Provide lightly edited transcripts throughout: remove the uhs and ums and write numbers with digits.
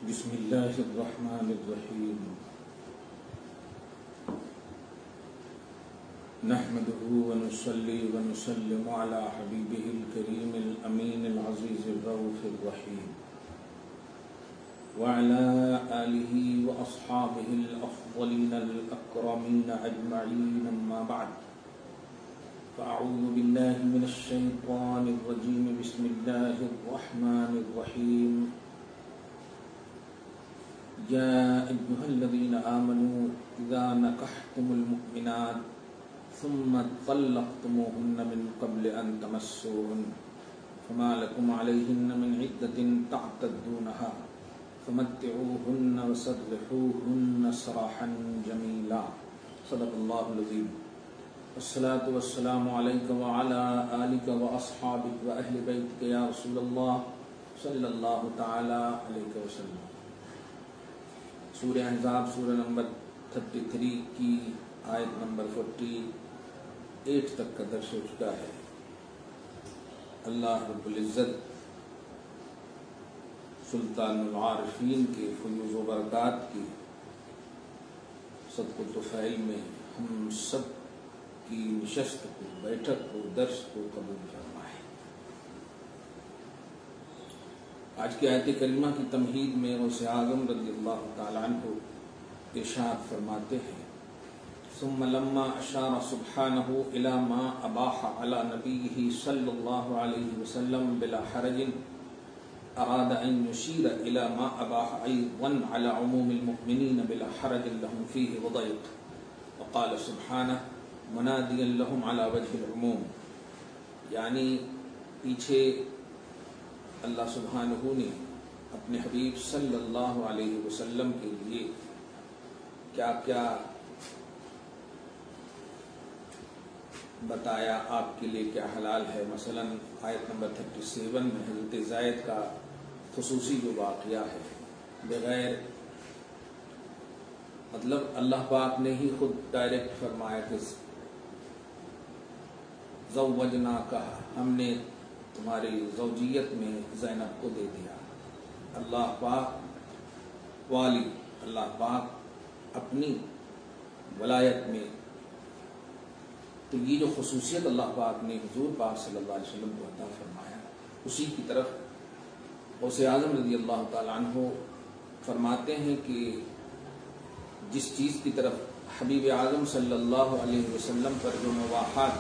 بسم اللہ الرحمن الرحیم نحمده ونصلي ونسلم على حبیبه الکریم الامین العزیز الرؤوف الرحیم وعلى آلہ واصحابہ الافضلین الاکرمین اجمعین اما بعد فاعوذ باللہ من الشیطان الرجیم بسم اللہ الرحمن الرحیم یا ایھا الذین آمنوا اذا نکحتم المؤمنات ثم طلقتموهن من قبل ان تمسوهن فما لكم عليهن من عدة تعتدونها فمتعوهن وسرحوهن سراحا جميلا صدق الله العظيم والصلاة والسلام عليك وعلى آلك وأصحابك وأهل بيتك يا رسول الله صلى الله تعالى عليك وسلم۔ سورہ احزاب سورہ نمبر 33 کی آیت نمبر 48 تک کا درس ہو چکا ہے۔ اللہ رب العزت سلطان العارفین کے فیوز و برکات کی صدق و طفیل میں ہم سب کی نشست کو، بیٹھک کو، درس کو قبول فرمائے۔ آج کی آیت کریمہ کی تمہید میں غوث اعظم رضی اللہ تعالی عنہ ارشاد فرماتے ہیں ثم لما اشار سبحانہ الى ما اباح على نبیہ صلی اللہ علیہ وسلم بلا حرج اراد ان يشير الى ما اباح ايضا على عموم المؤمنین بلا حرج لهم فيه وضيق وقال سبحانہ منادیا لهم على وجه العموم، یعنی پیچھے اللہ سبحانہ نے اپنے حبیب صلی اللہ علیہ وسلم کے لیے کیا کیا بتایا، آپ کے لیے کیا حلال ہے۔ مثلا آیت نمبر 37 میں حضرت زید کا خصوصی جو واقعہ ہے، بغیر مطلب اللہ پاک نے ہی خود ڈائریکٹ فرمایا کہ زوجناکہ، ہم نے تمہاری زوجیت میں زینب کو دے دیا۔ اللہ پاک والی، اللہ پاک اپنی ولایت میں، تو یہ جو خصوصیت اللہ پاک نے حضور پاک صلی اللہ علیہ وسلم کو عطا فرمایا، اسی کی طرف غوث اعظم رضی اللہ تعالی عنہ فرماتے ہیں کہ جس چیز کی طرف حبیب اعظم صلی اللہ علیہ وسلم پر جو مباحات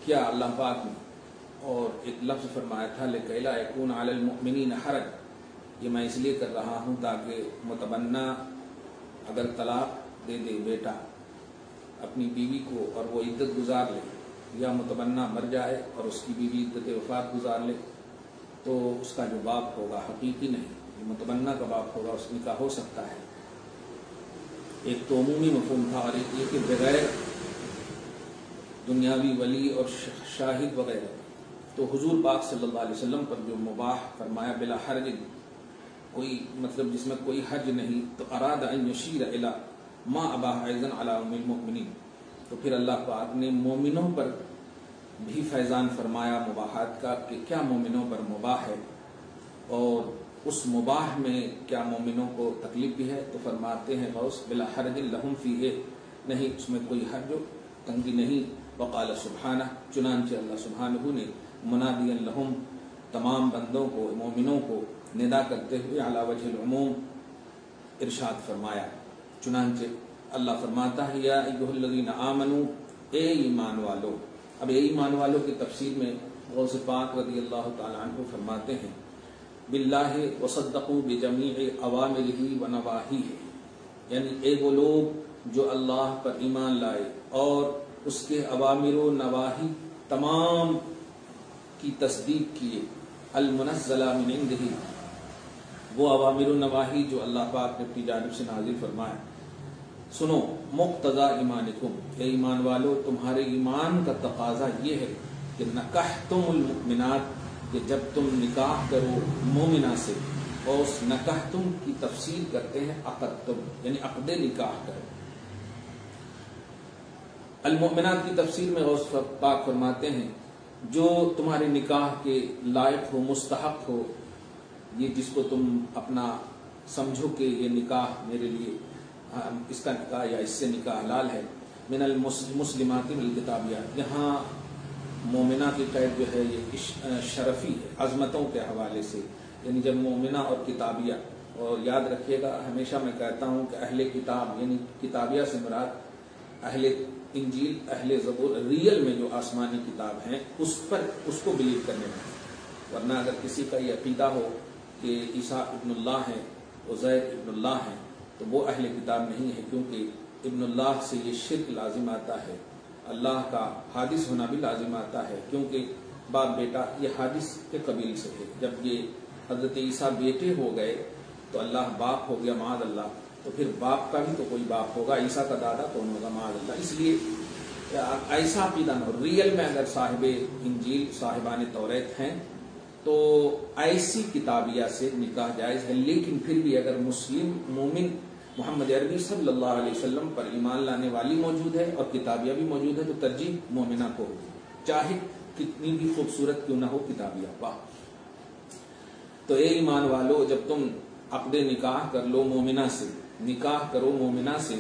کیا اللہ پاک نے، اور ایک لفظ فرمایا تھا لِكَيْ لَا يَكُونَ عَلَى الْمُؤْمِنِينَ حَرَجٌ، یہ میں اس لیے کر رہا ہوں تاکہ متبنہ اگر طلاق دے دے بیٹا اپنی بیوی کو اور وہ عدت گزار لے، یا متبنہ مر جائے اور اس کی بیوی عدت وفات گزار لے، تو اس کا جو باپ ہوگا حقیقی نہیں، متبنہ کا باپ ہوگا، اس نکاح ہو سکتا ہے۔ ایک تو عمومی مفہوم تھا، اور ایک یہ کہ بغیر دنیاوی ولی اور شاہد وغیرہ۔ تو حضور پاک صلی اللہ علیہ وسلم پر جو مباح فرمایا بلا حرج، کوئی مطلب جس میں کوئی حرج نہیں، تو اراد ان یشیر الی ما اباح ایضا علی ام المؤمنین، تو پھر اللہ پاک نے مومنوں پر بھی فیضان فرمایا مباحات کا کہ کیا مومنوں پر مباح ہے، اور اس مباح میں کیا مومنوں کو تکلیف بھی ہے۔ تو فرماتے ہیں غوث بلا حرج لہم فیہ، نہیں اس میں کوئی حرج و تنگی نہیں۔ وقال سبحانہ، چنانچہ اللہ سبحانہ نے منادیا لہم، تمام بندوں کو، مومنوں کو ندا کرتے ہوئے علی وجہ العموم ارشاد فرمایا۔ چنانچہ اللہ فرماتا ہے یا ایھا الذین آمنوا، اے ایمان والو۔ اب اے ایمان والو کی تفسیر میں غوث پاک رضی اللہ تعالی عنہ فرماتے ہیں باللہ وصدقوا بجمیع اوامرہ ونواہیہ، یعنی اے وہ لوگ جو اللہ پر ایمان لائے اور اس کے اوامر و نواہی تمام کی تصدیق کیے، المنزلہ من عنده، وہ اوامر و نواہی جو اللہ پاک نے اپنی جانب سے نازل فرمایا۔ سنو مقتضی ایمانکم، اے ایمان والو تمہارے ایمان کا تقاضا یہ ہے کہ نکحتم المؤمنات، کہ جب تم نکاح کرو مومنہ سے، اور اس نکحتم کی تفسیر کرتے ہیں عقدتم، یعنی عقد نکاح کرو۔ المؤمنات کی تفسیر میں غوث پاک فرماتے ہیں جو تمہارے نکاح کے لائق ہو، مستحق ہو، یہ جس کو تم اپنا سمجھو کہ یہ نکاح میرے لیے اس کا نکاح یا اس سے نکاح حلال ہے، من المسلمات والکتابیات، یہاں مومنہ کی قید جو ہے یہ شرفی ہے، عظمتوں کے حوالے سے، یعنی جب مومنہ اور کتابیہ، اور یاد رکھیے گا ہمیشہ میں کہتا ہوں کہ اہل کتاب یعنی کتابیہ سے مراد اہل انجیل، اہل زبور، ریئل میں جو آسمانی کتاب ہیں اس کو بلیو کرنے میں، ورنہ اگر کسی کا یہ عقیدہ ہو کہ عیسیٰ ابن اللہ ہے، عزیر ابن اللہ ہے، تو وہ اہل کتاب نہیں ہے، کیونکہ ابن اللہ سے یہ شرک لازم آتا ہے، اللہ کا حادث ہونا بھی لازم آتا ہے، کیونکہ باپ بیٹا یہ حادث کے قبیل سے ہے۔ جب یہ حضرت عیسیٰ بیٹے ہو گئے تو اللہ باپ ہو گیا معاذ اللہ، تو پھر باپ کا بھی تو کوئی باپ ہوگا، عیسیٰ کا دادا کون ہوگا معاذ اللہ۔ اس لیے ایسا عقیدہ نہ ہو، ریئل میں اگر صاحب انجیل صاحبان توریت ہیں تو ایسی کتابیہ سے نکاح جائز ہے، لیکن پھر بھی اگر مسلم مومن محمد عربی صلی اللہ علیہ وسلم پر ایمان لانے والی موجود ہے اور کتابیہ بھی موجود ہے تو ترجیح مومنہ کو ہوگی، چاہے کتنی بھی خوبصورت کیوں نہ ہو کتابیہ۔ واہ! تو اے ایمان والو، جب تم عقد نکاح کر لو مومنہ سے، نکاح کرو مومنہ سے،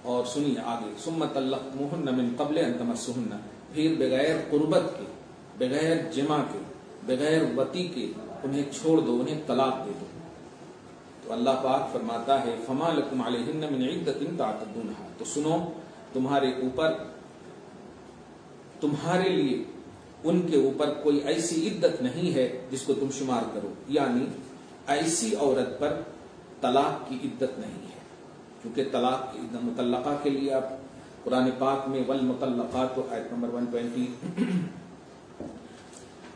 اور سنیے آگے، ثم طلقتموہن من قبل ان تمسوہن، پھر بغیر قربت کے، بغیر جمع کے، بغیر وطی کے انہیں چھوڑ دو، انہیں طلاق دے دو۔ تو اللہ پاک فرماتا ہے فما لکم علیہن من عدۃ تعتدونھا، تو سنو تمہارے اوپر، تمہارے لیے ان کے اوپر کوئی ایسی عدت نہیں ہے جس کو تم شمار کرو، یعنی ایسی عورت پر طلاق کی عدت نہیں ہے، کیونکہ طلاق کی عدت مطلقہ کے لیے آپ قرآن پاک میں والمطلقات آیت نمبر 120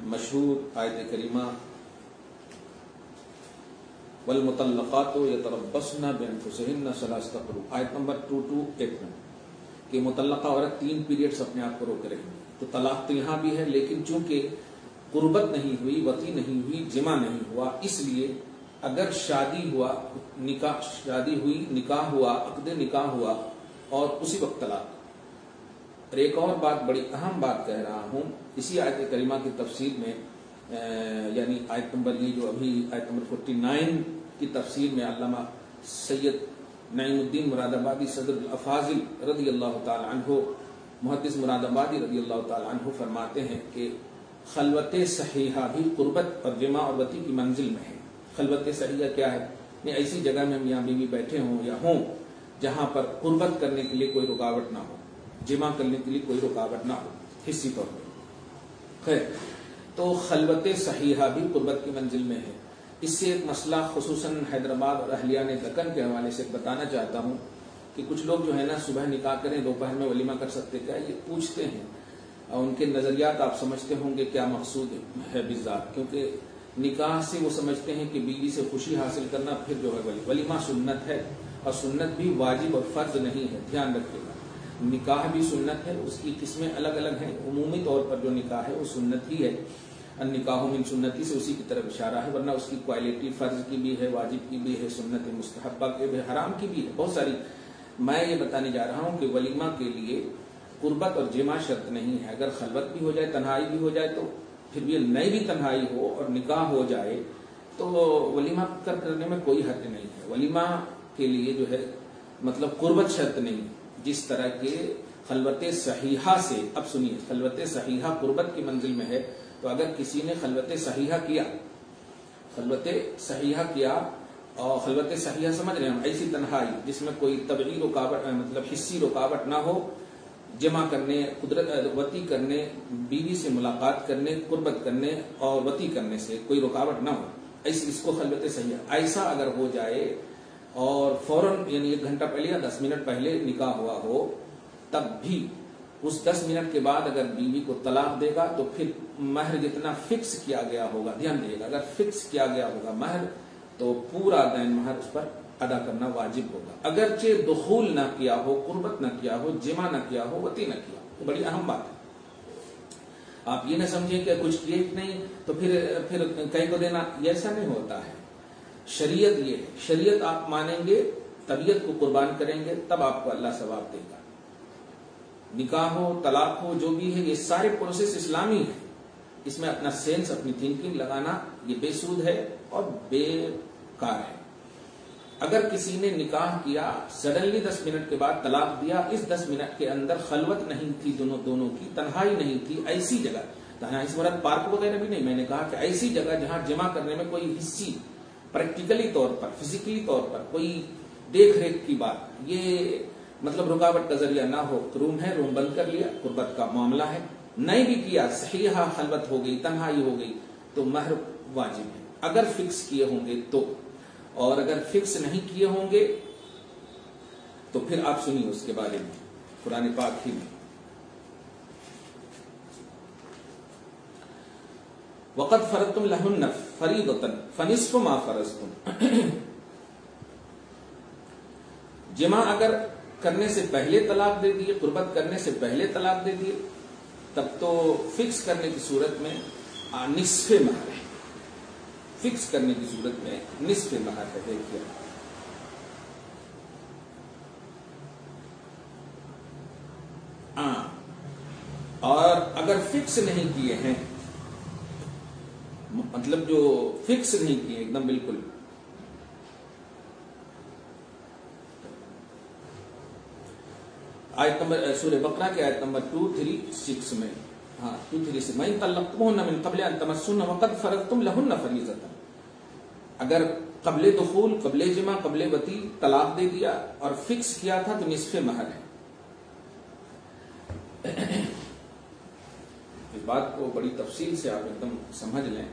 مشہور آیت کریمہ، والمطلقات یتربصن بانفسہن ثلاثۃ قروء، آیت نمبر 2281 کہ مطلقہ عورت 3 پیریڈز اپنے آپ کو روک رہی ہے۔ تو طلاق تو یہاں بھی ہے، لیکن چونکہ قربت نہیں ہوئی، وطی نہیں ہوئی، جمع نہیں ہوا، اس لیے اگر شادی ہوا، شادی ہوئی، نکاح ہوا، عقد نکاح ہوا اور اسی وقت طلاق۔ اور ایک اور بات، بڑی اہم بات کہہ رہا ہوں، اسی آیت کریمہ کی تفسیر میں، یعنی آیت نمبر یہ جو ابھی آیت نمبر 49 کی تفسیر میں علامہ سید نعیم الدین مراد آبادی صدر الافاضل رضی اللہ تعالی عنہ، محدث مراد آبادی رضی اللہ تعالی عنہ فرماتے ہیں کہ خلوت صحیحہ بھی قربت اور جمع اور وطی کی منزل میں ہے۔ خلوت صحیحہ کیا ہے؟ نہیں ایسی جگہ میں میاں بیوی بیٹھے ہوں یا ہوں جہاں پر قربت کرنے کے لیے کوئی رکاوٹ نہ ہو، جمع کرنے کے لیے کوئی رکاوٹ نہ ہو حصی طور پر۔ خیر، تو خلوت صحیحہ بھی قربت کی منزل میں ہے۔ اس سے ایک مسئلہ خصوصاً حیدرآباد اور اہلیان دکن کے حوالے سے بتانا چاہتا ہوں کہ کچھ لوگ جو ہے نا صبح نکاح کریں دوپہر میں ولیمہ کر سکتے کیا، یہ پوچھتے ہیں، اور ان کے نظریات آپ سمجھتے ہوں گے کیا مقصود ہے بالذات، کیونکہ نکاح سے وہ سمجھتے ہیں کہ بیوی سے خوشی حاصل کرنا، پھر جو ہے ولیمہ سنت ہے، اور سنت بھی واجب اور فرض نہیں ہے، دھیان رکھیے گا۔ نکاح بھی سنت ہے، اس کی قسمیں الگ الگ ہیں، عمومی طور پر جو نکاح ہے وہ سنت ہی ہے، النکاح من سنتی سے اسی کی طرف اشارہ ہے، ورنہ اس کی کوالٹی فرض کی بھی ہے، واجب کی بھی ہے، سنت مستحبہ کی بھی ہے، حرام کی بھی ہے، بہت ساری۔ میں یہ بتانے جا رہا ہوں کہ ولیمہ کے لیے قربت اور جمع شرط نہیں ہے، اگر خلوت بھی ہو جائے، تنہائی بھی ہو جائے، تو پھر بھی نئی بھی تنہائی ہو اور نکاح ہو جائے تو ولیمہ کرنے میں کوئی حرج نہیں ہے۔ ولیمہ کے لیے جو ہے مطلب قربت شرط نہیں، جس طرح کے خلوت صحیحہ سے، اب سنیے، خلوت صحیحہ قربت کی منزل میں ہے، تو اگر کسی نے خلوت صحیحہ کیا، خلوت صحیحہ کیا، اور خلوت صحیحہ سمجھ رہے ہیں ہم، ایسی تنہائی جس میں کوئی طبعی رکاوٹ مطلب حصی رکاوٹ نہ ہو، جمع کرنے، قدرت وطی کرنے، بیوی سے ملاقات کرنے، قربت کرنے اور وطی کرنے سے کوئی رکاوٹ نہ ہو، ایسی اس کو خلوت صحیحہ۔ ایسا اگر ہو جائے اور فوراً یعنی 1 گھنٹہ پہلے یا 10 منٹ پہلے نکاح ہوا ہو، تب بھی اس 10 منٹ کے بعد اگر بیوی کو طلاق دے گا تو پھر مہر جتنا فکس کیا گیا ہوگا، دھیان دیجیے گا، اگر فکس کیا گیا ہوگا مہر تو پورا دین مہر اس پر ادا کرنا واجب ہوگا، اگرچہ دخول نہ کیا ہو، قربت نہ کیا ہو، جمع نہ کیا ہو، وطی نہ کیا ہو۔ تو بڑی اہم بات ہے، آپ یہ نہ سمجھیں کہ کچھ کیے نہیں تو پھر کہیں کو دینا، یہ ایسا نہیں ہوتا ہے۔ شریعت یہ ہے، شریعت آپ مانیں گے، طبیعت کو قربان کریں گے، تب آپ کو اللہ ثواب دے گا۔ نکاح ہو، طلاق ہو، جو بھی ہے، یہ سارے پروسیس اسلامی ہیں، اس میں اپنا سینس اپنی تھنکنگ لگانا یہ بے سود ہے اور بیکار ہے. اگر کسی نے نکاح کیا سڈنلی 10 منٹ کے بعد طلاق دیا, اس 10 منٹ کے اندر خلوت نہیں تھی دونوں کی, تنہائی نہیں تھی, ایسی جگہ, تنہائی سے مراد پارک وغیرہ بھی نہیں, میں نے کہا کہ ایسی جگہ جہاں جمع کرنے میں کوئی حصی پریکٹیکلی طور پر فزیکلی طور پر کوئی دیکھ ریکھ کی بات, یہ مطلب رکاوٹ کا ذریعہ نہ ہو, تو روم ہے, روم بند کر لیا, قربت کا معاملہ ہے. نہیں بھی کیا, صحیحہ خلوت ہو گئی, تنہائی ہو گئی, تو مہر واجب ہے اگر فکس کیے ہوں گے تو. اور اگر فکس نہیں کیے ہوں گے تو پھر آپ سنیے اس کے بارے میں قرآن پاک ہی میں. وَقَدْ فَرَضْتُمْ لَهُنَّ فَرِيضَةً فَنِصْفُ مَا فَرَضْتُمْ. جمع اگر کرنے سے پہلے طلاق دے دیے, قربت کرنے سے پہلے طلاق دے دیے, تب تو فکس کرنے کی صورت میں نصف مہر ہے. فکس کرنے کی صورت میں نصف مہر ہے. دیکھیے اور اگر فکس نہیں کیے ہیں, مطلب جو فکس نہیں کیے ایک دم بالکل, آیت نمبر سورہ بقرہ کے آیت نمبر 236 میں, 236 میں طلقتموهن من قبل ان تمسوهن وقد فرضتم لهن فریضة. اگر قبل دخول, قبل جمع, قبل وطی طلاق دے دیا اور فکس کیا تھا تو نصف مہر ہے. اس بات کو بڑی تفصیل سے آپ ایک دم سمجھ لیں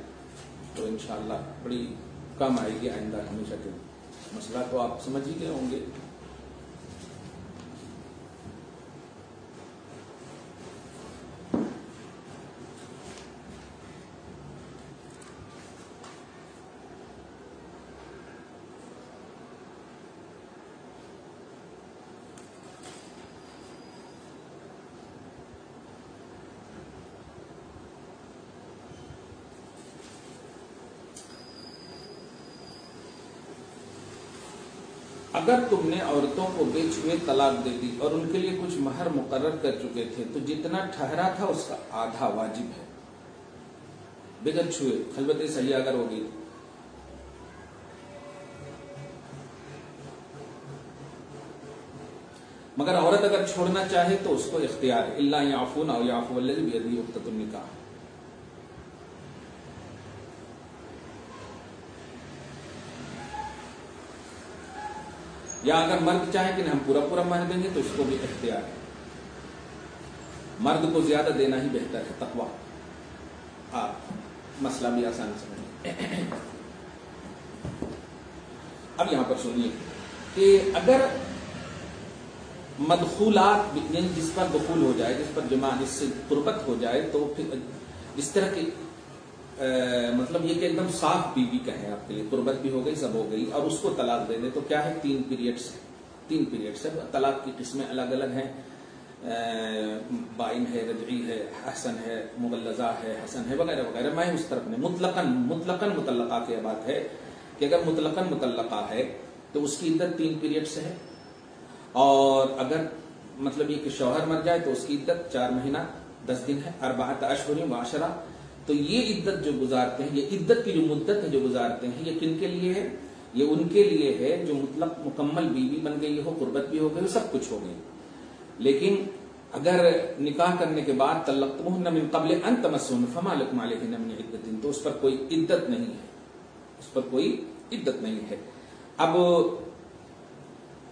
تو انشاءاللہ بڑی کام آئے گی آئندہ ہمیشہ کے. مسئلہ تو آپ سمجھ ہی گئے ہوں گے. اگر تم نے عورتوں کو بے چھوئے طلاق دے دی اور ان کے لیے کچھ مہر مقرر کر چکے تھے تو جتنا ٹھہرا تھا اس کا آدھا واجب ہے بغیر چھوئے, خلوت صحیح اگر ہوگی. مگر عورت اگر چھوڑنا چاہے تو اس کو اختیار ہے, الا یعفون او یعفو الذی بیدہ عقدۃ النکاح. یا اگر مرد چاہے کہ ہم پورا مہر دیں گے تو اس کو بھی اختیار ہے. مرد کو زیادہ دینا ہی بہتر ہے, تقویٰ. آپ مسئلہ بھی آسان سمجھیں. اب یہاں پر سنیے کہ اگر مدخولات جس پر دخول ہو جائے, جس پر جمع, جس سے قربت ہو جائے, تو پھر اس طرح کی مطلب یہ کہ ایک دم صاف بیوی کہیں آپ کے لیے, قربت بھی ہو گئی, سب ہو گئی, اور اس کو طلاق دے دے تو کیا ہے, 3 پیریڈز ہے. 3 پیریڈز ہے. طلاق کی قسمیں الگ الگ ہیں, بائن ہے, رجعی ہے, حسن ہے, مغلظہ ہے, حسن ہے, وغیرہ وغیرہ. میں اس طرف میں مطلقاً مطلقہ کی بات ہے کہ اگر مطلقاً مطلقہ ہے تو اس کی عدت 3 پیریڈز ہے. اور اگر مطلب یہ کہ شوہر مر جائے تو اس کی عدت 4 مہینہ 10 دن ہے, 4 اشہر و عشرہ. تو یہ عدت جو گزارتے ہیں, یہ عدت کی جو مدت ہے جو گزارتے ہیں, یہ کن کے لیے ہے؟ یہ ان کے لیے ہے جو مطلق مکمل بیوی بن گئی ہو, قربت بھی ہو گئی, سب کچھ ہو گئی. لیکن اگر نکاح کرنے کے بعد طلقتموهن من قبل ان تمسوهن فما لكم عليهن من عدة, تو اس پر کوئی عدت نہیں ہے, اس پر کوئی عدت نہیں ہے. اب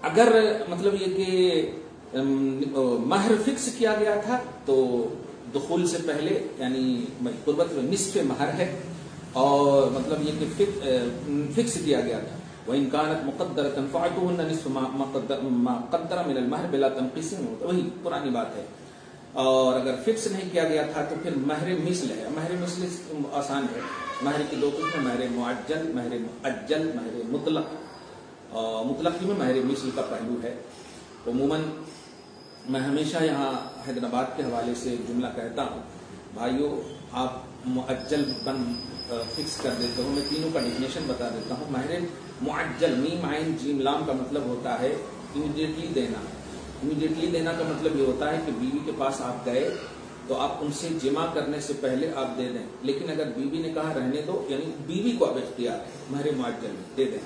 اگر مطلب یہ کہ مہر فکس کیا گیا تھا تو دخول سے پہلے یعنی قربت میں نصف مہر ہے, اور مطلب یہ کہ فکس کیا گیا تھا. وَإِنْ كَانَتْ مُقَدَّرَةً فَعَتُوهُنَّ نِصْفَ مَا قَدَّرَ مِنَ الْمَهْرِ بِلَا تَنْقِيصٍ, وہی پرانی بات ہے. اور اگر فکس نہیں کیا گیا تھا تو پھر مہر مثل ہے. مہر مثل آسان ہے. مہر کی 2 قسمیں, مہر معجل, مہر مؤجل, مہر مطلق. مطلق میں مہر مثل کا پہلو ہے. عموماً میں ہمیشہ یہاں حیدرآباد کے حوالے سے جملہ کہتا ہوں, بھائیو آپ معجل فکس کر دیتے ہو. میں تینوں کا ڈیفینیشن بتا دیتا ہوں. مہر معجل, میم عین جیم لام کا مطلب ہوتا ہے امیڈیٹلی دینا. امیڈیٹلی دینا کا مطلب یہ ہوتا ہے کہ بیوی کے پاس آپ گئے تو آپ ان سے جمع کرنے سے پہلے آپ دے دیں. لیکن اگر بیوی نے کہا رہنے دو، یعنی بیوی کو اب اختیار ہے مہر معجل دے دیں،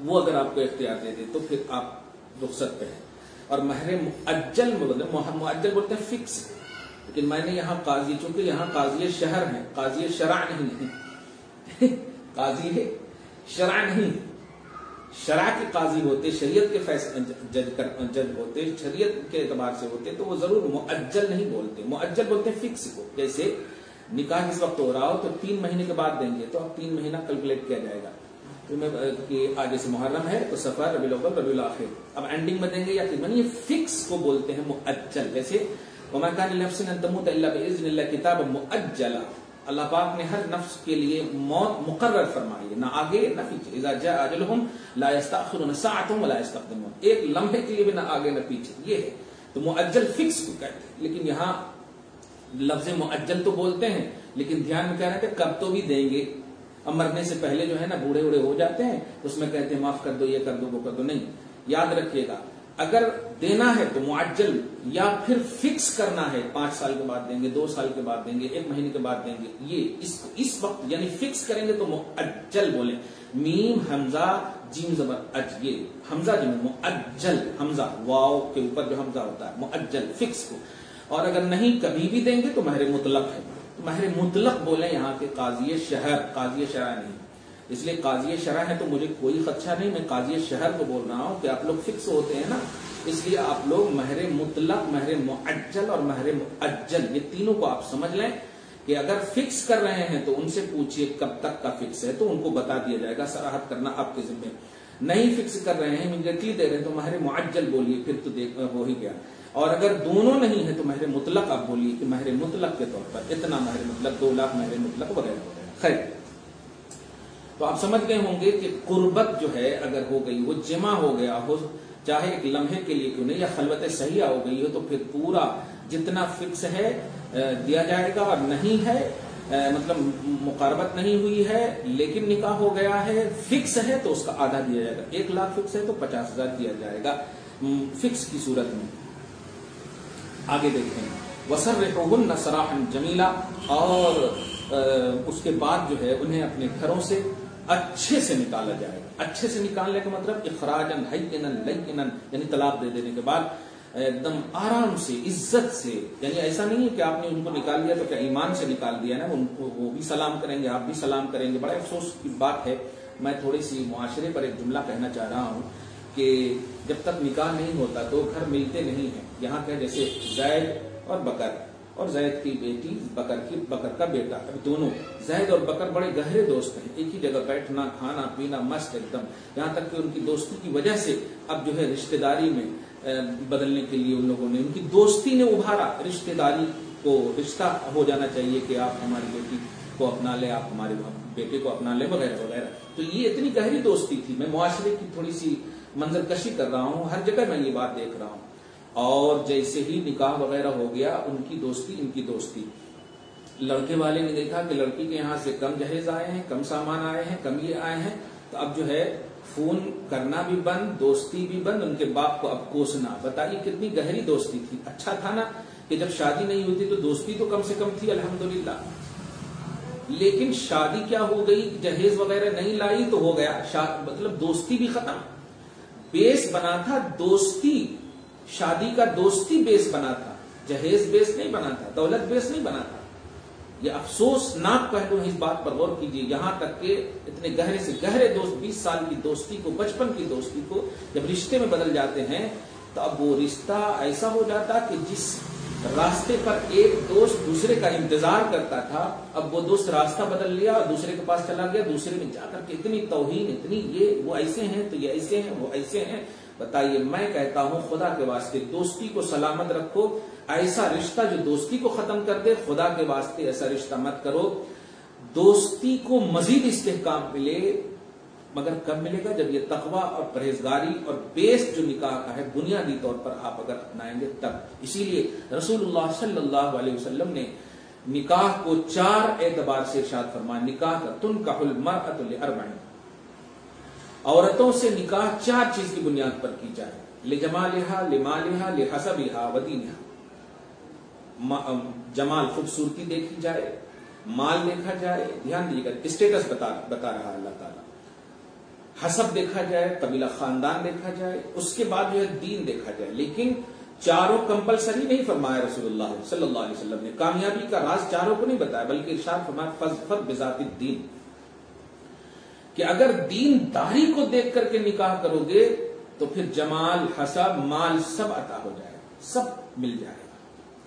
وہ اگر آپ کو اختیار دے دے تو پھر آپ رخصت پہ ہیں. اور مہر معجل معجل بولتے ہیں فکس، لیکن میں نے یہاں قاضی، چونکہ یہاں قاضی شہر ہیں، قاضی شرع نہیں قاضی شرع نہیں، شرع کے قاضی ہوتے، شریعت کے فیصلے جج ہوتے، شریعت کے اعتبار سے ہوتے، تو وہ ضرور معجل نہیں بولتے. معجل بولتے ہیں فکس کو. جیسے نکاح جس وقت ہو رہا ہو تو 3 مہینے کے بعد دیں گے، تو اب 3 مہینہ کیلکولیٹ کیا جائے گا کہ آگے سے محرم ہے تو صفر، ربیع الاول، ربیع الاخر، اب اینڈنگ میں دیں گے یا قیمت. یہ فکس کو بولتے ہیں معجل. جیسے وما كان لنفس ان تموت الا باذن الله كتابا مؤجلا، اللہ پاک نے ہر نفس کے لیے موت مقرر فرمائی ہے، نہ آگے نہ پیچھے. اذا جاء اجلهم لا يستاخرون ساعه ولا يستقدمون، ایک لمحے کے لیے بھی نہ آگے نہ پیچھے. یہ ہے تو معجل فکس کو کہتے ہیں. لیکن یہاں لفظ معجل تو بولتے ہیں، لیکن دھیان میں کہہ رہے ہیں کہ کب تو بھی دیں گے. اب مرنے سے پہلے جو ہے نا بوڑھے وڑے ہو جاتے ہیں، اس میں کہتے ہیں معاف کر دو، یہ کر دو، وہ کر دو. نہیں، یاد رکھیے گا اگر دینا ہے تو معجل، یا پھر فکس کرنا ہے 5 سال کے بعد دیں گے، 2 سال کے بعد دیں گے، 1 مہینے کے بعد دیں گے، یہ اس وقت یعنی فکس کریں گے تو معجل بولیں. میم حمزہ جیم زبر اج، یہ حمزہ جیم معجل، حمزہ واو کے اوپر جو حمزہ ہوتا ہے معجل فکس کو. اور اگر نہیں کبھی بھی دیں گے تو مہر مطلق ہے. تو مہر مطلق بولیں یہاں کے قاضی شہر، قاضی شرع نہیں. اس لیے قاضی شرع ہے تو مجھے کوئی خدشہ نہیں، میں قاضی شہر کو بول رہا ہوں کہ آپ لوگ فکس ہوتے ہیں نا، اس لیے آپ لوگ مہر مطلق، مہر معجل اور مہر مؤجل، یہ تینوں کو آپ سمجھ لیں کہ اگر فکس کر رہے ہیں تو ان سے پوچھئے کب تک کا فکس ہے، تو ان کو بتا دیا جائے گا. صراحت کرنا آپ کے ذمہ. نہیں فکس کر رہے ہیں، امیڈیٹلی دے رہے ہیں، تو مہر معجل بولیے، پھر تو ہو ہی گیا. اور اگر دونوں نہیں ہے تو مہر مطلق آپ بولیے کہ مہر مطلق کے طور پر اتنا مہر مطلق، 2 لاکھ مہر مطلق وغیرہ وغیرہ. خیر، تو آپ سمجھ گئے ہوں گے کہ قربت جو ہے اگر ہو گئی، وہ جمع ہو گیا ہو، چاہے ایک لمحے کے لیے کیوں نہیں، یا خلوت صحیحہ ہو گئی ہو، تو پھر پورا جتنا فکس ہے دیا جائے گا. اور نہیں ہے مطلب مقاربت نہیں ہوئی ہے لیکن نکاح ہو گیا ہے، فکس ہے، تو اس کا آدھا دیا جائے گا. 1 لاکھ فکس ہے تو 50,000 دیا جائے گا فکس کی صورت میں. آگے دیکھیں وَسَرِّحُوهُنَّ سَرَاحًا جَمِيلًا، اور اس کے بعد جو ہے انہیں اپنے گھروں سے اچھے سے نکالا جائے گا. اچھے سے نکالنے کا مطلب اخراجاً حیّناً لیکناً، یعنی طلاق دے دینے کے بعد ایک دم آرام سے، عزت سے. یعنی ایسا نہیں ہے کہ آپ نے ان کو نکال دیا تو کیا ایمان سے نکال دیا نا، ان کو وہ بھی سلام کریں گے، آپ بھی سلام کریں گے. بڑا افسوس کی بات ہے، میں تھوڑی سی معاشرے پر ایک جملہ کہنا چاہ رہا ہوں کہ جب تک نکاح نہیں ہوتا تو گھر ملتے نہیں ہیں. یہاں کہ جیسے زید اور بکر، اور زید کی بیٹی بکر کا بیٹا، دونوں زید اور بکر بڑے گہرے دوست ہیں، ایک ہی جگہ بیٹھنا، کھانا پینا مست ایک دم. یہاں تک کہ ان کی دوستی کی وجہ سے اب جو ہے رشتہ داری میں بدلنے کے لیے ان لوگوں نے، ان کی دوستی نے ابھارا رشتہ داری کو. رشتہ ہو جانا چاہیے کہ آپ ہماری بیٹی کو اپنا لیں، آپ ہمارے بیٹے کو اپنا لیں، وغیرہ وغیرہ. تو یہ اتنی گہری دوستی تھی. میں معاشرے کی تھوڑی سی منظر کشی کر رہا ہوں، ہر جگہ میں یہ بات دیکھ رہا ہوں. اور جیسے ہی نکاح وغیرہ ہو گیا، ان کی دوستی ان کی دوستی. لڑکے والے نے دیکھا کہ لڑکی کے یہاں سے کم جہیز آئے ہیں، کم سامان آئے ہیں، کم یہ آئے ہیں، تو اب جو ہے فون کرنا بھی بند، دوستی بھی بند. ان کے باپ کو اب کوسنا. بتائیے کتنی گہری دوستی تھی. اچھا تھا نا کہ جب شادی نہیں ہوتی تو دوستی تو کم سے کم تھی، الحمدللہ. لیکن شادی کیا ہو گئی، جہیز وغیرہ نہیں لائی تو ہو گیا، مطلب دوستی بھی ختم. بیس بنا تھا دوستی، شادی کا دوستی بیس بنا تھا، جہیز بیس نہیں بنا تھا، دولت بیس نہیں بنا تھا. یہ افسوسناک پہلو ہے، اس بات پر غور کیجیے. یہاں تک کہ اتنے گہرے سے گہرے دوست 20 سال کی دوستی کو، بچپن کی دوستی کو جب رشتے میں بدل جاتے ہیں تو اب وہ رشتہ ایسا ہو جاتا کہ جس راستے پر ایک دوست دوسرے کا انتظار کرتا تھا، اب وہ دوست راستہ بدل لیا اور دوسرے کے پاس چلا گیا. دوسرے میں جا کر کے اتنی توہین، اتنی یہ وہ ایسے ہیں تو یہ ایسے ہیں، وہ ایسے ہیں. بتائیے، میں کہتا ہوں خدا کے واسطے دوستی کو سلامت رکھو. ایسا رشتہ جو دوستی کو ختم کر دے، خدا کے واسطے ایسا رشتہ مت کرو. دوستی کو مزید استحکام ملے، مگر کب ملے گا؟ جب یہ تقوی اور پرہیزگاری اور بیس جو نکاح کا ہے بنیادی طور پر آپ اگر اپنائیں گے تب. اسی لیے رسول اللہ صلی اللہ علیہ وسلم نے نکاح کو 4 اعتبار سے ارشاد فرمایا. نکاح کا تنکح المرأۃ لاربع، عورتوں سے نکاح 4 چیز کی بنیاد پر کی جائے: لجمالها، لمالها، لحسبها ودینها. جمال خوبصورتی دیکھی جائے، مال دیکھا جائے، دھیان دیجیے گا اسٹیٹس بتا رہا ہے اللہ تعالیٰ، حسب دیکھا جائے، قبیلہ خاندان دیکھا جائے، اس کے بعد جو ہے دین دیکھا جائے، لیکن چاروں کمپلسری نہیں فرمایا رسول اللہ صلی اللہ علیہ وسلم نے، کامیابی کا راز چاروں کو نہیں بتایا، بلکہ ارشاد فرمایا فاظفر بذات الدین، کہ اگر دین داری کو دیکھ کر کے نکاح کرو گے تو پھر جمال، حسب، مال سب عطا ہو جائے گا، سب مل جائے گا۔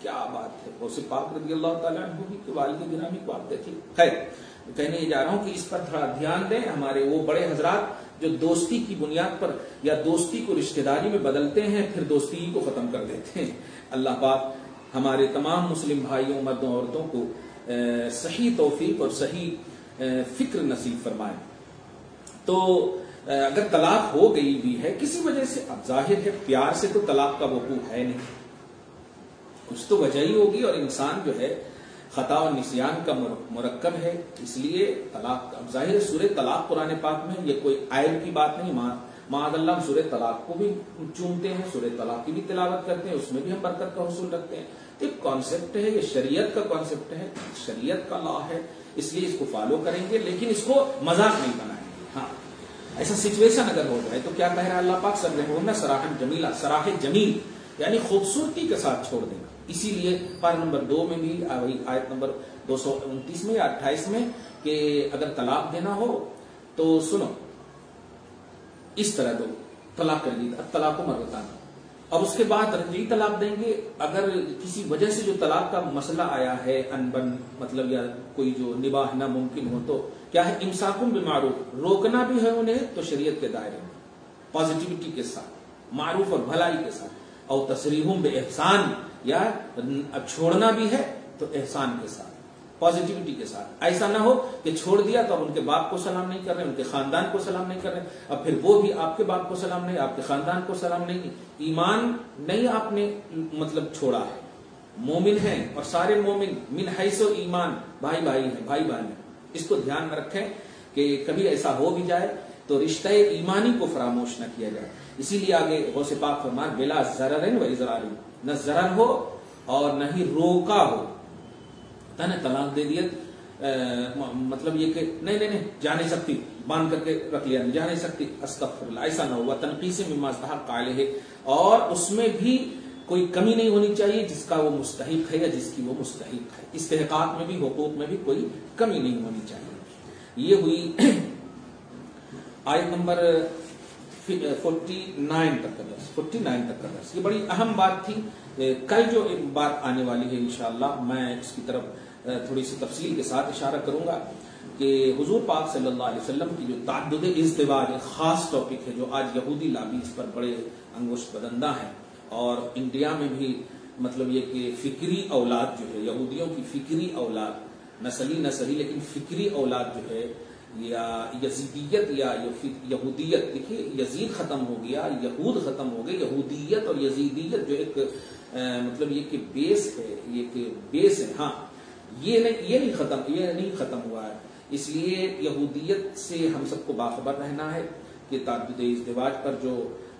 کیا بات ہے، غوث پاک رضی اللہ تعالیٰ عنہ کی والد گرامی کو آپ دیکھیں۔ خیر، کہنے یہ جا رہا ہوں کہ اس پر تھوڑا دھیان دیں، ہمارے وہ بڑے حضرات جو دوستی کی بنیاد پر یا دوستی کو رشتہ داری میں بدلتے ہیں، پھر دوستی کو ختم کر دیتے ہیں۔ اللہ پاک ہمارے تمام مسلم بھائیوں، مردوں، عورتوں کو صحیح توفیق اور صحیح فکر نصیب فرمائے۔ تو اگر طلاق ہو گئی بھی ہے کسی وجہ سے، اب ظاہر ہے پیار سے تو طلاق کا وقوع ہے نہیں، کچھ تو وجہ ہی ہوگی، اور انسان جو ہے خطا اور نسیان کا مرکب ہے، اس لیے طلاق اب ظاہر ہے سورہ طلاق قرآن پاک میں یہ کوئی عیب کی بات نہیں، معاذ اللہ سورہ طلاق کو بھی چومتے ہیں، سورہ طلاق کی بھی تلاوت کرتے ہیں، اس میں بھی ہم برکت کا حصول رکھتے ہیں۔ تو ایک کانسیپٹ ہے، یہ شریعت کا کانسیپٹ ہے، شریعت کا لا ہے، اس لیے اس کو فالو کریں گے، لیکن اس کو مذاق نہیں بنائیں گے۔ ہاں، ایسا سچویشن اگر ہو جائے تو کیا کہہ رہا ہے اللہ پاک، سرحن سراحن جمیلا، سراح جمیل یعنی خوبصورتی کے ساتھ چھوڑ دینا۔ اسی لیے پارہ نمبر 2 میں بھی آیت نمبر 229 میں یا 28 میں کہ اگر طلاق دینا ہو تو سنو اس طرح دو، طلاق کر دی، طلاق کو مرتان، اب اس کے بعد رجعی طلاق دیں گے۔ اگر کسی وجہ سے جو طلاق کا مسئلہ آیا ہے انبن مطلب یا کوئی جو نباہ ناممکن ہو تو کیا ہے، امساکم بمعروف، روکنا بھی ہے انہیں تو شریعت کے دائرے میں، پازیٹیوٹی کے ساتھ، معروف اور بھلائی کے ساتھ، اور تسریحم باحسان، یا اب چھوڑنا بھی ہے تو احسان کے ساتھ، پازیٹیوٹی کے ساتھ۔ ایسا نہ ہو کہ چھوڑ دیا تو اب ان کے باپ کو سلام نہیں کر رہے، ان کے خاندان کو سلام نہیں کر رہے، اب پھر وہ بھی آپ کے باپ کو سلام نہیں، آپ کے خاندان کو سلام نہیں، ایمان نہیں آپ نے مطلب چھوڑا ہے، مومن ہیں اور سارے مومن من حیث و ایمان بھائی بھائی ہیں، بھائی بہن ہیں۔ اس کو دھیان میں رکھیں کہ کبھی ایسا ہو بھی جائے تو رشتہ ایمانی کو فراموش نہ کیا جائے۔ اسی لیے آگے غوث پاک فرمان بلا ضرر و اضرار، نہ ضرر ہو اور نہ ہی روکا ہو، نے طلاق دے دیا مطلب یہ کہ نہیں جا نہیں سکتی، باندھ کر کے رکھ لیا، جا نہیں سکتی، استغفر اللہ، ایسا نہ ہوا، تنقیص مما استحق علیہ، اور اس میں بھی کوئی کمی نہیں ہونی چاہیے جس کا وہ مستحق ہے یا جس کی وہ مستحق ہے، استحقاق میں بھی حقوق میں بھی کوئی کمی نہیں ہونی چاہیے۔ یہ ہوئی آیت نمبر 49 تک کا درس، یہ بڑی اہم بات تھی۔ کل جو ایک بات آنے والی ہے انشاءاللہ میں اس کی طرف تھوڑی سی تفصیل کے ساتھ اشارہ کروں گا کہ حضور پاک صلی اللہ علیہ وسلم کی جو تعدد ازدواج ایک خاص ٹاپک ہے جو آج یہودی لابی اس پر بڑے انگشت بدندہ ہیں، اور انڈیا میں بھی مطلب یہ کہ فکری اولاد جو ہے، یہودیوں کی فکری اولاد، نسلی لیکن فکری اولاد جو ہے، یا یزیدیت یا یہودیت، دیکھیے یزید ختم ہو گیا، یہود ختم ہو گئے، یہودیت اور یزیدیت جو ایک مطلب یہ کہ بیس ہے، یہ کہ بیس ہے، ہاں یہ نہیں ختم ہوا ہے۔ اس لیے یہودیت سے ہم سب کو باخبر رہنا ہے کہ تعدد ازدواج پر جو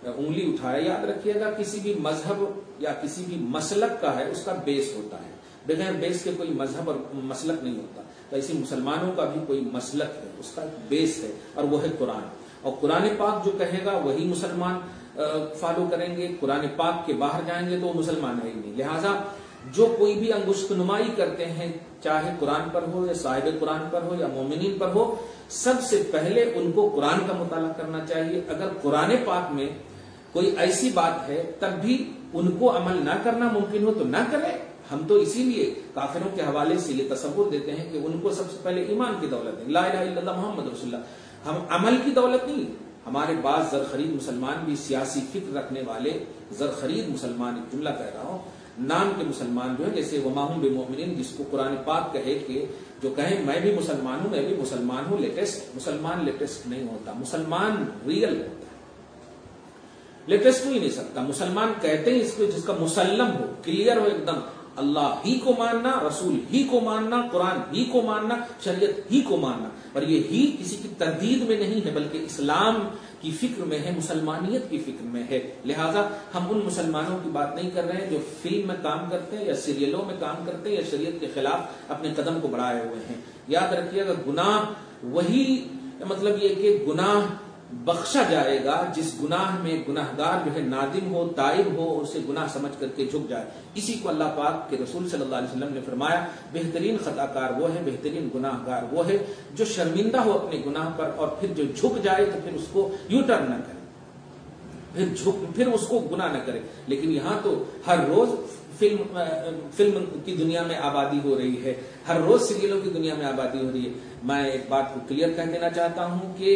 انگلی اٹھایا، یاد رکھیے گا کسی بھی مذہب یا کسی بھی مسلک کا ہے اس کا بیس ہوتا ہے، بغیر بیس کے کوئی مذہب اور مسلک نہیں ہوتا۔ تو ایسی مسلمانوں کا بھی کوئی مسلک ہے، اس کا بیس ہے، اور وہ ہے قرآن، اور قرآن پاک جو کہے گا وہی مسلمان فالو کریں گے، قرآن پاک کے باہر جائیں گے تو وہ مسلمان ہے ہی نہیں۔ لہٰذا جو کوئی بھی انگشت نمائی کرتے ہیں، چاہے قرآن پر ہو یا صاحب قرآن پر ہو یا مومنین پر ہو، سب سے پہلے ان کو قرآن کا مطالعہ کرنا چاہیے۔ اگر قرآن پاک میں کوئی ایسی بات ہے تب بھی ان کو عمل نہ کرنا ممکن ہو تو نہ کریں۔ ہم تو اسی لیے کافروں کے حوالے سے یہ تصور دیتے ہیں کہ ان کو سب سے پہلے ایمان کی دولت ہے، لا الہ الا اللہ محمد رسول اللہ، ہم عمل کی دولت نہیں۔ ہمارے بعض زرخرید مسلمان بھی سیاسی فکر رکھنے والے زرخرید مسلمان، ایک جملہ کہہ رہا ہوں، نام کے مسلمان جو ہے، جیسے وما ہم بمؤمنین، جس کو قرآن پاک کہے کہ جو کہیں میں بھی مسلمان ہوں، میں بھی مسلمان ہوں، لیٹسٹ مسلمان لیٹسٹ نہیں ہوتا، مسلمان ریئل ہوتا ہے، لیٹسٹ ہو ہی نہیں سکتا۔ مسلمان کہتے ہیں اس کو جس کا مسلم ہو، کلیئر ہو، ایک دم اللہ ہی کو ماننا، رسول ہی کو ماننا، قرآن ہی کو ماننا، شریعت ہی کو ماننا، اور یہ ہی کسی کی تردید میں نہیں ہے بلکہ اسلام کی فکر میں ہے، مسلمانیت کی فکر میں ہے۔ لہٰذا ہم ان مسلمانوں کی بات نہیں کر رہے ہیں جو فلم میں کام کرتے ہیں یا سیریلوں میں کام کرتے ہیں یا شریعت کے خلاف اپنے قدم کو بڑھائے ہوئے ہیں۔ یاد رکھیے گا گناہ وہی مطلب یہ کہ گناہ بخشا جائے گا جس گناہ میں گناہگار جو ہے نادم ہو، تائب ہو، اسے گناہ سمجھ کر کے جھک جائے۔ اسی کو اللہ پاک کے رسول صلی اللہ علیہ وسلم نے فرمایا بہترین خطا کار وہ ہے، بہترین گناہ گار وہ ہے جو شرمندہ ہو اپنے گناہ پر اور پھر جو جھک جائے تو پھر اس کو یو ٹرن نہ کرے، پھر اس کو گناہ نہ کرے۔ لیکن یہاں تو ہر روز فلم کی دنیا میں آبادی ہو رہی ہے، ہر روز سیریلوں کی دنیا میں آبادی ہو رہی ہے۔ میں ایک بات کو کلیئر کر دینا چاہتا ہوں کہ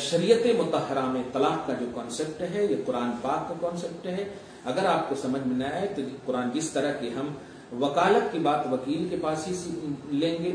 شریعت مطہرہ میں طلاق کا جو کانسیپٹ ہے یہ قرآن پاک کا کانسیپٹ ہے۔ اگر آپ کو سمجھ میں نہ آئے تو قرآن جس طرح کی ہم وکالت کی بات وکیل کے پاس ہی لیں گے،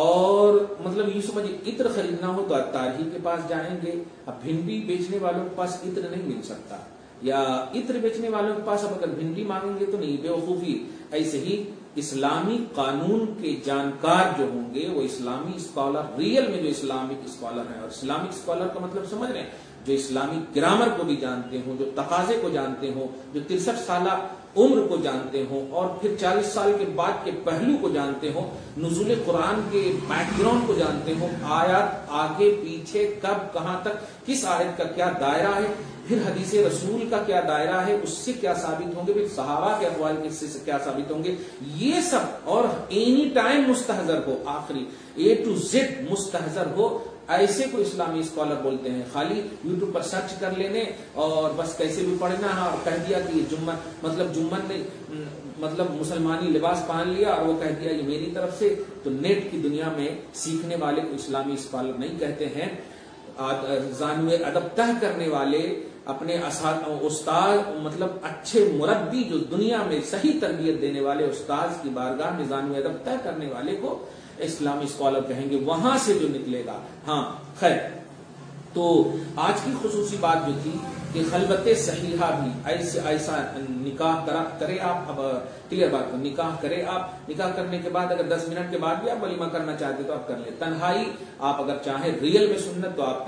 اور مطلب یہ سمجھے عطر خریدنا ہو تو عطار ہی کے پاس جائیں گے۔ اب بھنڈی بیچنے والوں کے پاس عطر نہیں مل سکتا، یا عطر بیچنے والوں کے پاس اب اگر بھنڈی مانگیں گے تو نہیں، بیوقوفی۔ ایسے ہی اسلامی قانون کے جانکار جو ہوں گے وہ اسلامی اسکالر، ریئل میں جو اسلامک اسکالر ہیں، اور اسلامک اسکالر کا مطلب سمجھ رہے ہیں جو اسلامی گرامر کو بھی جانتے ہوں، جو تقاضے کو جانتے ہوں، جو 63 سالہ عمر کو جانتے ہوں، اور پھر 40 سال کے بعد کے پہلو کو جانتے ہوں، نزول قرآن کے بیک گراؤنڈ کو جانتے ہوں، آیات آگے پیچھے کب کہاں تک کس آیت کا کیا دائرہ ہے، پھر حدیث رسول کا کیا دائرہ ہے، اس سے کیا ثابت ہوں گے، پھر صحابہ کے اقوال کے حصے سے کیا ثابت ہوں گے، یہ سب، اور اینی ٹائم مستحضر ہو، آخری A to Z مستحضر ہو، ایسے کو اسلامی اسکالر بولتے ہیں۔ خالی یوٹیوب پر سرچ کر لینے اور بس کیسے بھی پڑھنا ہے، اور کہہ دیا کہ یہ جمن نے مطلب مسلمانی لباس پہن لیا اور وہ کہہ دیا یہ میری طرف سے، تو نیٹ کی دنیا میں سیکھنے والے کو اسلامی اسکالر نہیں کہتے ہیں۔ زانوِ ادب طے کرنے والے، اپنے استاد مطلب اچھے مربی جو دنیا میں صحیح تربیت دینے والے استاد کی بارگاہ میں زانوِ ادب طے کرنے والے کو اسلامی اسکالر کہیں گے، وہاں سے جو نکلے گا۔ ہاں خیر، تو آج کی خصوصی بات جو تھی کہ خلوت صحیحہ بھی ایسا نکاح کرے آپ، اب کلیئر بات ہے، نکاح کرے آپ، نکاح کرنے کے بعد اگر 10 منٹ کے بعد بھی آپ ولیمہ کرنا چاہتے تو آپ کر لیں۔ تنہائی آپ اگر چاہیں ریئل میں سنت تو آپ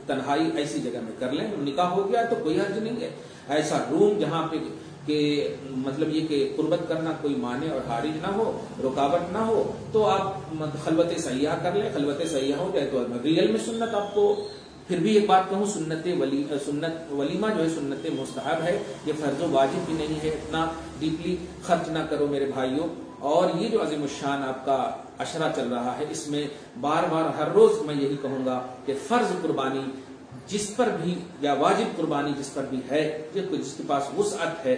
تنہائی ایسی جگہ میں کر لیں، نکاح ہو گیا تو کوئی حرج نہیں ہے۔ ایسا روم جہاں پہ کہ مطلب یہ کہ قربت کرنا کوئی مانع اور حارج نہ ہو، رکاوٹ نہ ہو، تو آپ خلوت سیاح کر لیں۔ خلوت سیاح ہو جائے تو ریئل میں سنت آپ کو، پھر بھی ایک بات کہوں، سنت ولیمہ جو ہے سنت مستحب ہے، یہ فرض و واجب بھی نہیں ہے۔ اتنا ڈیپلی خرچ نہ کرو میرے بھائیوں۔ اور یہ جو عظیم الشان آپ کا عشرہ چل رہا ہے، اس میں بار بار ہر روز میں یہی کہوں گا کہ فرض قربانی جس پر بھی، یا واجب قربانی جس پر بھی ہے، جس کے پاس وسعت ہے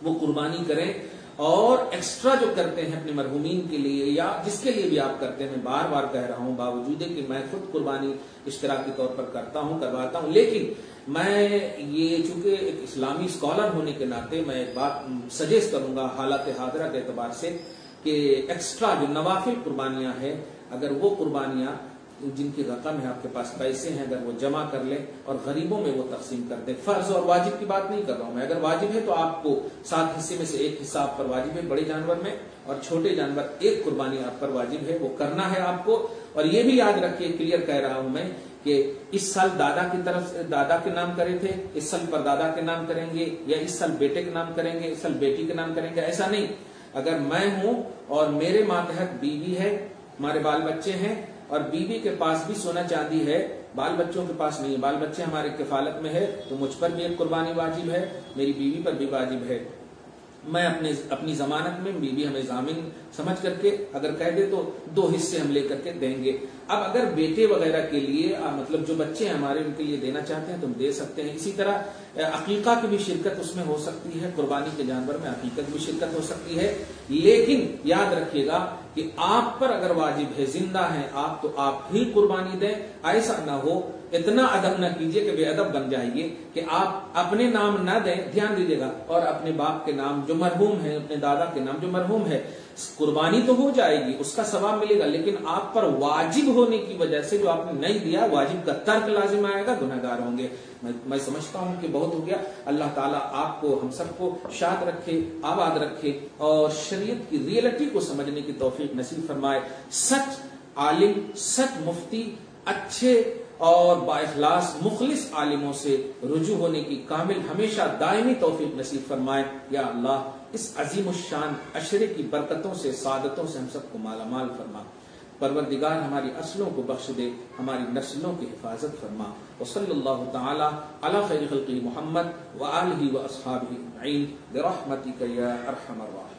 وہ قربانی کریں، اور ایکسٹرا جو کرتے ہیں اپنے مرحومین کے لیے یا جس کے لیے بھی آپ کرتے ہیں، میں بار بار کہہ رہا ہوں، باوجود کہ میں خود قربانی اشتراکی طور پر کرتا ہوں، کرواتا ہوں، لیکن میں یہ چونکہ ایک اسلامی اسکالر ہونے کے ناطے میں ایک بات سجیسٹ کروں گا حالات حاضرہ کے اعتبار سے کہ ایکسٹرا جو نوافل قربانیاں ہیں، اگر وہ قربانیاں جن کی رقم ہے، آپ کے پاس پیسے ہیں، اگر وہ جمع کر لیں اور غریبوں میں وہ تقسیم کر دیں۔ فرض اور واجب کی بات نہیں کر رہا ہوں میں، اگر واجب ہے تو آپ کو 7 حصے میں سے 1 حصہ آپ پر واجب ہے بڑے جانور میں، اور چھوٹے جانور 1 قربانی آپ پر واجب ہے، وہ کرنا ہے آپ کو۔ اور یہ بھی یاد رکھیے، کلیئر کہہ رہا ہوں میں، کہ اس سال دادا کی طرف سے دادا کے نام کرے تھے، اس سال پر دادا کے نام کریں گے، یا اس سال بیٹے کے نام کریں گے، اس سال بیٹی کے نام کریں گے، ایسا نہیں۔ اگر میں ہوں اور میرے ماتحت بیوی ہے، ہمارے بال بچے ہیں، اور بیوی کے پاس بھی سونا چاندی ہے، بال بچوں کے پاس نہیں، بال بچے ہمارے کفالت میں ہے، تو مجھ پر بھی ایک قربانی واجب ہے، میری بیوی پر بھی واجب ہے۔ میں اپنی ضمانت میں بیوی ہمیں ضامن سمجھ کر کے اگر کہہ دے تو 2 حصے ہم لے کر کے دیں گے۔ اب اگر بیٹے وغیرہ کے لیے مطلب جو بچے ہیں ہمارے ان کے لیے دینا چاہتے ہیں تو ہم دے سکتے ہیں۔ اسی طرح عقیقہ کی بھی شرکت اس میں ہو سکتی ہے، قربانی کے جانور میں عقیقت بھی شرکت ہو سکتی ہے، لیکن یاد رکھیے گا کہ آپ پر اگر واجب ہے، زندہ ہیں آپ، تو آپ ہی قربانی دیں۔ ایسا نہ ہو اتنا ادب نہ کیجیے کہ بے ادب بن جائیے کہ آپ اپنے نام نہ دیں. دھیان دیجیے گا، اور اپنے باپ کے نام جو مرحوم ہے، اپنے دادا کے نام جو مرحوم ہے، قربانی تو ہو جائے گی، اس کا ثواب ملے گا، لیکن آپ پر واجب ہونے کی وجہ سے جو آپ نے نہیں دیا، واجب کا ترک لازم آئے گا، گنہگار ہوں گے. میں سمجھتا ہوں کہ بہت ہو گیا. اللہ تعالیٰ آپ کو، ہم سب کو شاد رکھے، آباد رکھے، اور شریعت کی ریئلٹی کو سمجھنے کی توفیق نصیب فرمائے. سچ عالم، سچ مفتی، اچھے اور با اخلاص مخلص عالموں سے رجوع ہونے کی کامل ہمیشہ دائمی توفیق نصیب فرمائے. یا اللہ اس عظیم الشان عشرے کی برکتوں سے، سعادتوں سے ہم سب کو مالا مال فرما. پروردگار ہماری اصلوں کو بخش دے، ہماری نسلوں کی حفاظت فرما. وصلی اللہ تعالی علی خیر خلقہ محمد وآلہ واصحابہ اجمعین برحمتک یا ارحم الراحمین.